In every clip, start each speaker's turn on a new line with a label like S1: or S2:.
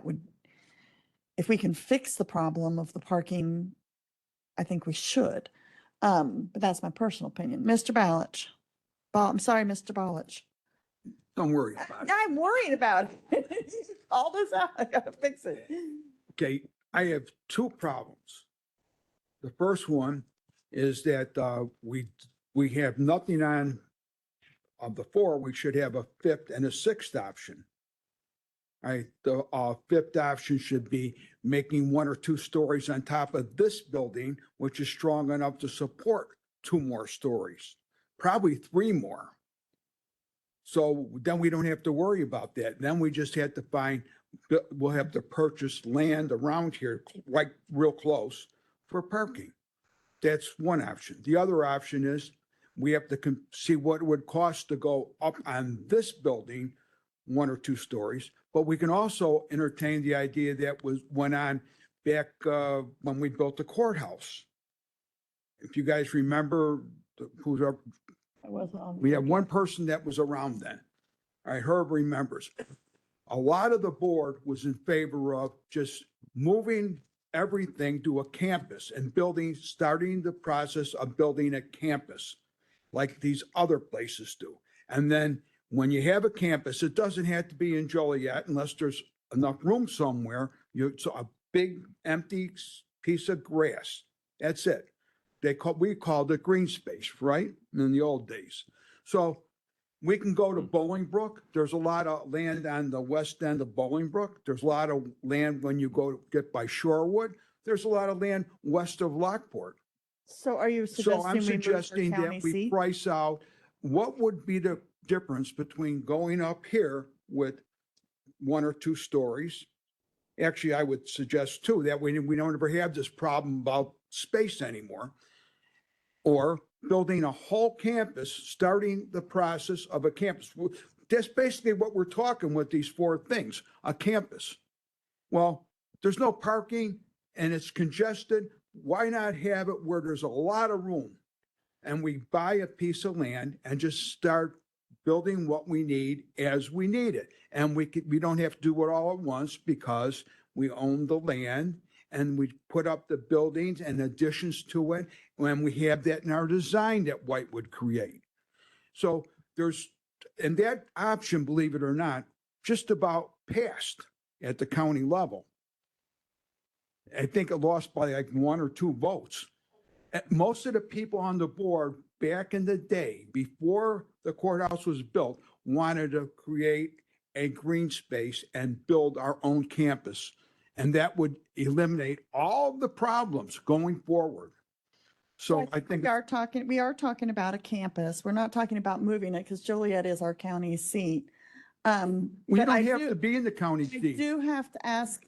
S1: would, if we can fix the problem of the parking, I think we should. But that's my personal opinion. Mr. Balich. I'm sorry, Mr. Balich.
S2: Don't worry about it.
S1: I'm worried about it. All this out, I gotta fix it.
S2: Okay, I have two problems. The first one is that we have nothing on of the four. We should have a fifth and a sixth option. All right, the fifth option should be making 1 or 2 stories on top of this building, which is strong enough to support 2 more stories, probably 3 more. So then we don't have to worry about that. Then we just have to we'll have to purchase land around here, like real close, for parking. That's one option. The other option is we have to see what it would cost to go up on this building 1 or 2 stories, but we can also entertain the idea that went on back when we built the courthouse. If you guys remember, we had one person that was around then. All right, Herb remembers. A lot of the board was in favor of just moving everything to a campus and starting the process of building a campus like these other places do. And then when you have a campus, it doesn't have to be in Joliet unless there's enough room somewhere. It's a big empty piece of grass. That's it. We called it green space, right? In the old days. So we can go to Bolingbrook. There's a lot of land on the west end of Bolingbrook. There's a lot of land when you get by Shorewood. There's a lot of land west of Lockport.
S1: So are you suggesting
S2: So I'm suggesting that we
S1: seat?
S2: price out what would be the difference between going up here with 1 or 2 stories. Actually, I would suggest 2, that we don't ever have this problem about space anymore. Or building a whole campus, starting the process of a campus. That's basically what we're talking with these 4 things, a campus. Well, there's no parking and it's congested. Why not have it where there's a lot of room and we buy a piece of land and just start building what we need as we need it? And we don't have to do it all at once because we own the land and we put up the buildings and additions to it when we have that in our design that White would create. So and that option, believe it or not, just about passed at the county level. I think it lost by like 1 or 2 votes. Most of the people on the board back in the day, before the courthouse was built, wanted to create a green space and build our own campus. And that would eliminate all the problems going forward. So I think
S1: we are talking about a campus. We're not talking about moving it because Joliet is our county seat.
S2: we don't have to be in the county
S1: I
S2: seat.
S1: do have to ask,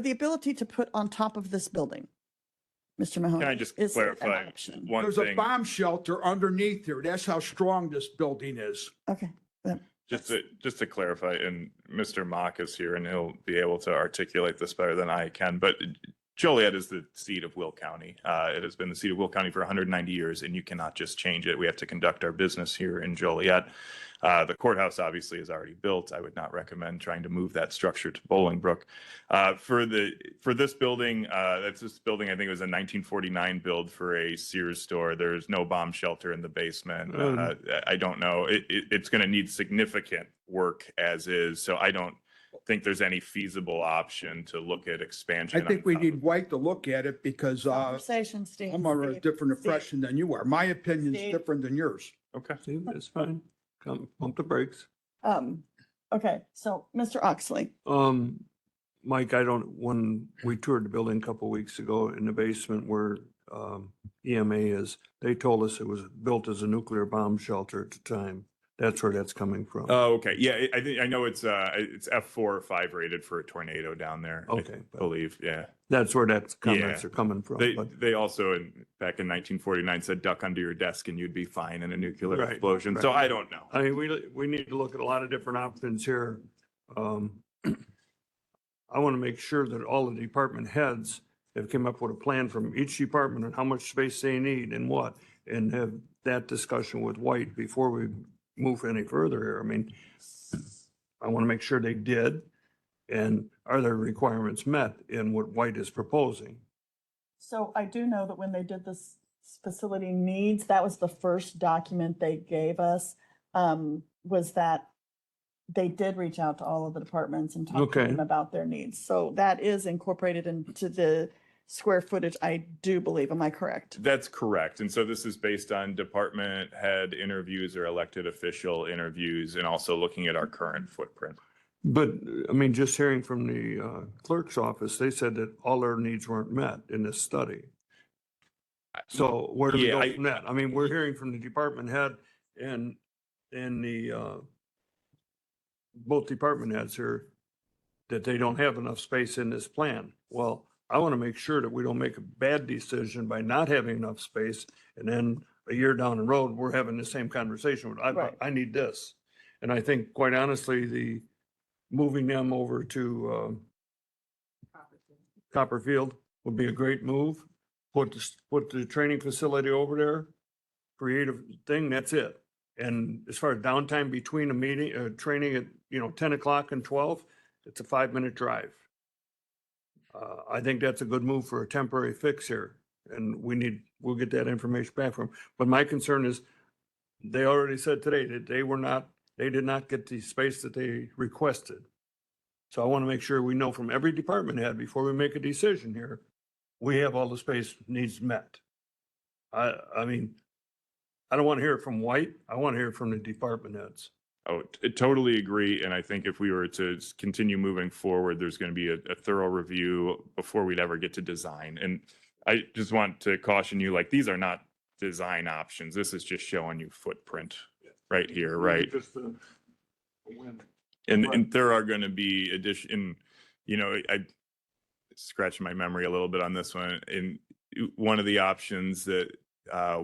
S1: the ability to put on top of this building, Mr. Mahoney.
S3: Can I just
S1: is an
S3: clarify
S1: option.
S3: one
S2: There's
S3: thing?
S2: a bomb shelter underneath here. That's how strong this building is.
S1: Okay.
S3: Just to clarify, and Mr. Mock is here and he'll be able to articulate this better than I can, but Joliet is the seat of Will County. It has been the seat of Will County for 190 years, and you cannot just change it. We have to conduct our business here in Joliet. The courthouse obviously is already built. I would not recommend trying to move that structure to Bolingbrook. For this building, I think it was a 1949 build for a Sears store. There's no bomb shelter in the basement. I don't know. It's going to need significant work as is. So I don't think there's any feasible option to look at expansion.
S2: I think we need White to look at it because
S1: Conversation, Steve.
S2: I'm under a different impression than you are. My opinion is different than yours.
S3: Okay.
S4: See, that's fine. Pump the brakes.
S1: Okay, so Mr. Oxley.
S4: Mike, when we toured the building a couple of weeks ago in the basement where EMA is, they told us it was built as a nuclear bomb shelter at the time. That's where that's coming from.
S3: Oh, okay. Yeah, I know it's F4 or 5 rated for a tornado down there.
S4: Okay,
S3: I believe. Yeah.
S4: That's where that comments are coming from.
S3: They also back in 1949 said duck under your desk and you'd be fine in a nuclear explosion.
S4: Right.
S3: So I don't know.
S4: I mean, we need to look at a lot of different options here. I want to make sure that all the department heads have come up with a plan from each department on how much space they need and what, and have that discussion with White before we move any further here. I mean, I want to make sure they did. And are their requirements met in what White is proposing?
S1: So I do know that when they did this facility needs, that was the first document they gave us, was that they did reach out to all of the departments and talk to
S4: Okay.
S1: them about their needs. So that is incorporated into the square footage, I do believe. Am I correct?
S3: That's correct. And so this is based on department head interviews or elected official interviews and also looking at our current footprint.
S4: But I mean, just hearing from the clerk's office, they said that all their needs weren't met in this study. So where do we
S3: Yeah,
S4: go from that? I mean, we're hearing from the department head and the both department heads here that they don't have enough space in this plan. Well, I want to make sure that we don't make a bad decision by not having enough space. And then a year down the road, we're having the same conversation.
S1: Right.
S4: I need this. And I think quite honestly, the moving them over to Copperfield would be a great move. Put the training facility over there, creative thing, that's it. And as far as downtime between a meeting, training at, 10 o'clock and 12, it's a 5-minute drive. I think that's a good move for a temporary fix here. And we'll get that information back from 'em. But my concern is, they already said today that they did not get the space that they requested. So I want to make sure we know from every department head before we make a decision here, we have all the space needs met. I mean, I don't want to hear it from White. I want to hear it from the department heads.
S3: Oh, totally agree. And I think if we were to continue moving forward, there's going to be a thorough review before we'd ever get to design. And I just want to caution you, like, these are not design options. This is just showing you footprint right here, right?
S4: Just a win.
S3: And there are going to be I scratched my memory a little bit on this one. And one of the options that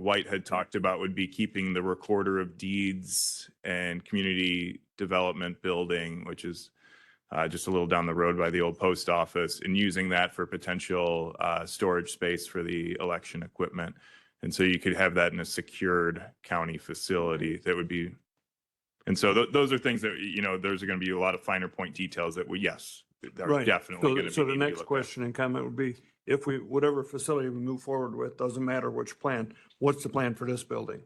S3: White had talked about would be keeping the recorder of deeds and community development building, which is just a little down the road by the old post office, and using that for potential storage space for the election equipment. And so you could have that in a secured county facility that would be. And so those are things that, there's going to be a lot of finer point details that are
S4: Right.
S3: definitely going to be.
S4: So the
S3: need to be
S4: next
S3: looked at.
S4: question and comment would be, if whatever facility we move forward with, doesn't matter which plan, what's the plan for this building?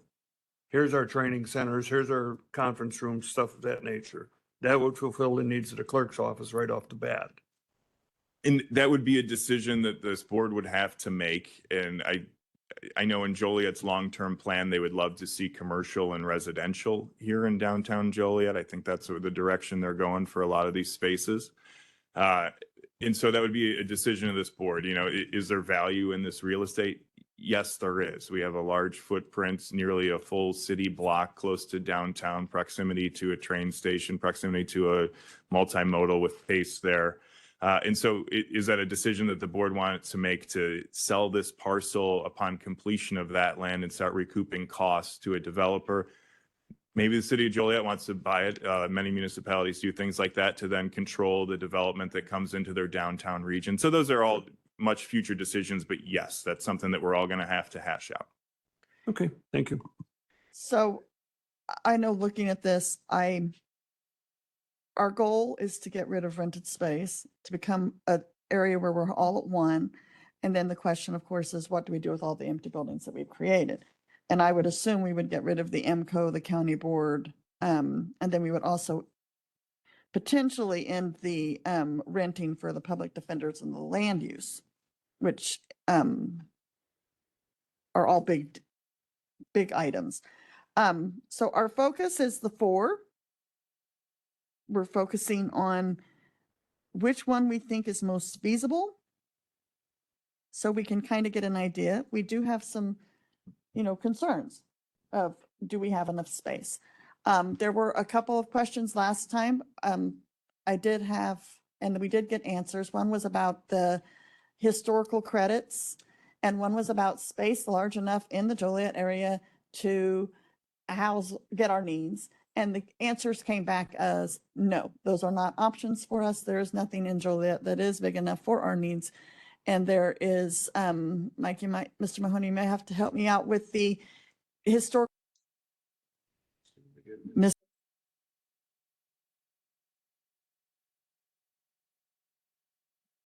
S4: Here's our training centers, here's our conference rooms, stuff of that nature. That would fulfill the needs of the clerk's office right off the bat.
S3: And that would be a decision that this board would have to make. And I know in Joliet's long-term plan, they would love to see commercial and residential here in downtown Joliet. I think that's the direction they're going for a lot of these spaces. And so that would be a decision of this board. Is there value in this real estate? Yes, there is. We have a large footprint, nearly a full city block close to downtown, proximity to a train station, proximity to a multimodal with Pace there. And so is that a decision that the board wanted to make, to sell this parcel upon completion of that land and start recouping costs to a developer? Maybe the city of Joliet wants to buy it. Many municipalities do things like that to then control the development that comes into their downtown region. So those are all much future decisions, but yes, that's something that we're all going to have to hash out.
S4: Okay, thank you.
S1: So I know, looking at this, our goal is to get rid of rented space, to become an area where we're all at one. And then the question, of course, is what do we do with all the empty buildings that we've created? And I would assume we would get rid of the MCO, the county board, and then we would also potentially end the renting for the public defenders and the land use, which are all big items. So our focus is the 4. We're focusing on which one we think is most feasible, so we can kind of get an idea. We do have some, concerns of, do we have enough space? There were a couple of questions last time. I did have, and we did get answers. One was about the historical credits, and one was about space large enough in the Joliet area to get our needs. And the answers came back as, no, those are not options for us. There is nothing in Joliet that is big enough for our needs. And there is, Mike, Mr. Mahoney, you may have to help me out with the historical.